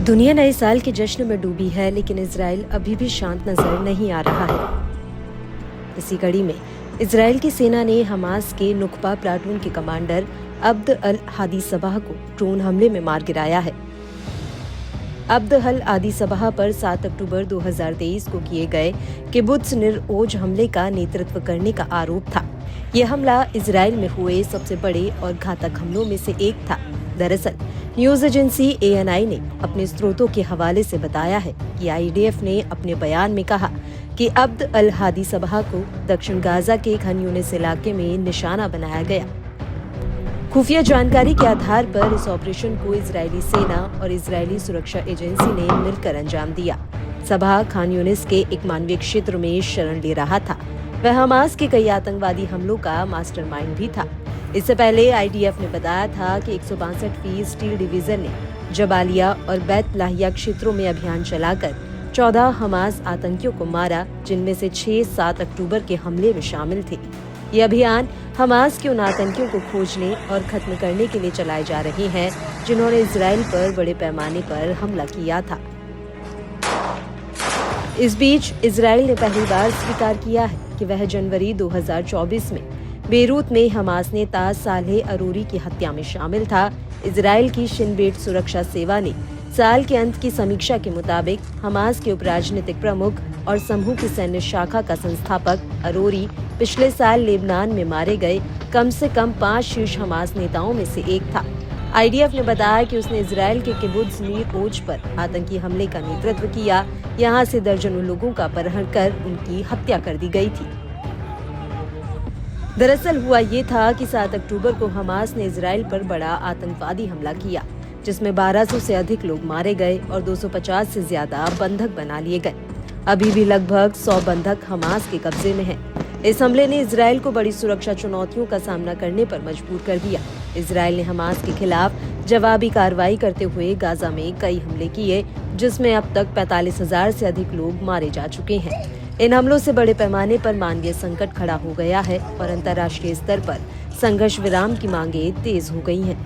दुनिया नए साल के जश्न में डूबी है, लेकिन इजराइल अभी भी शांत नजर नहीं आ रहा है। इसी कड़ी में इजराइल की सेना ने हमास के नुकबा प्लाटून के कमांडर अब्द अल हादी सबाह को ड्रोन हमले में मार गिराया है। अब्द अल हादी सबाह पर 7 अक्टूबर 2023 को किए गए किबुत्ज नीर ओज हमले का नेतृत्व करने का आरोप था। यह हमला इजराइल में हुए सबसे बड़े और घातक हमलों में से एक था। दरअसल न्यूज एजेंसी ANI ने अपने स्रोतों के हवाले से बताया है कि IDF ने अपने बयान में कहा कि अब्द अल हादी सबाह को दक्षिण गाजा के खान यूनिस इलाके में निशाना बनाया गया। खुफिया जानकारी के आधार पर इस ऑपरेशन को इजरायली सेना और इजरायली सुरक्षा एजेंसी ने मिलकर अंजाम दिया। सबाह खान यूनिस के एक मानवीय क्षेत्र में शरण ले रहा था। वह हमास के कई आतंकवादी हमलों का मास्टरमाइंड भी था। इससे पहले IDF ने बताया था कि 162वीं स्टील डिवीजन ने जबालिया और बैत लाहिया क्षेत्रों में अभियान चलाकर 14 हमास आतंकियों को मारा, जिनमें से 6-7 अक्टूबर के हमले में शामिल थे। ये अभियान हमास के उन आतंकियों को खोजने और खत्म करने के लिए चलाए जा रहे हैं जिन्होंने इजराइल पर बड़े पैमाने पर हमला किया था। इस बीच इजराइल ने पहली बार स्वीकार किया है कि वह जनवरी 2024 में बेरूत में हमास नेता सालेह अरूरी की हत्या में शामिल था। इजराइल की शिन बेट सुरक्षा सेवा ने साल के अंत की समीक्षा के मुताबिक हमास के उपराजनीतिक प्रमुख और समूह की सैन्य शाखा का संस्थापक अरोरी पिछले साल लेबनान में मारे गए कम से कम 5 शीर्ष हमास नेताओं में से एक था। IDF ने बताया कि उसने इजराइल के किबुत्ज नीर ओज पर आतंकी हमले का नेतृत्व किया। यहां से दर्जनों लोगों का अपहरण कर उनकी हत्या कर दी गई थी। दरअसल हुआ ये था कि 7 अक्टूबर को हमास ने इजराइल पर बड़ा आतंकवादी हमला किया, जिसमें 1200 से अधिक लोग मारे गए और 250 से ज्यादा बंधक बना लिए गए। अभी भी लगभग 100 बंधक हमास के कब्जे में हैं। इस हमले ने इजराइल को बड़ी सुरक्षा चुनौतियों का सामना करने पर मजबूर कर दिया। इजराइल ने हमास के खिलाफ जवाबी कार्रवाई करते हुए गाजा में कई हमले किए, जिसमें अब तक 45,000 से अधिक लोग मारे जा चुके हैं। इन हमलों से बड़े पैमाने पर मानवीय संकट खड़ा हो गया है और अंतर्राष्ट्रीय स्तर पर संघर्ष विराम की मांगें तेज हो गई हैं।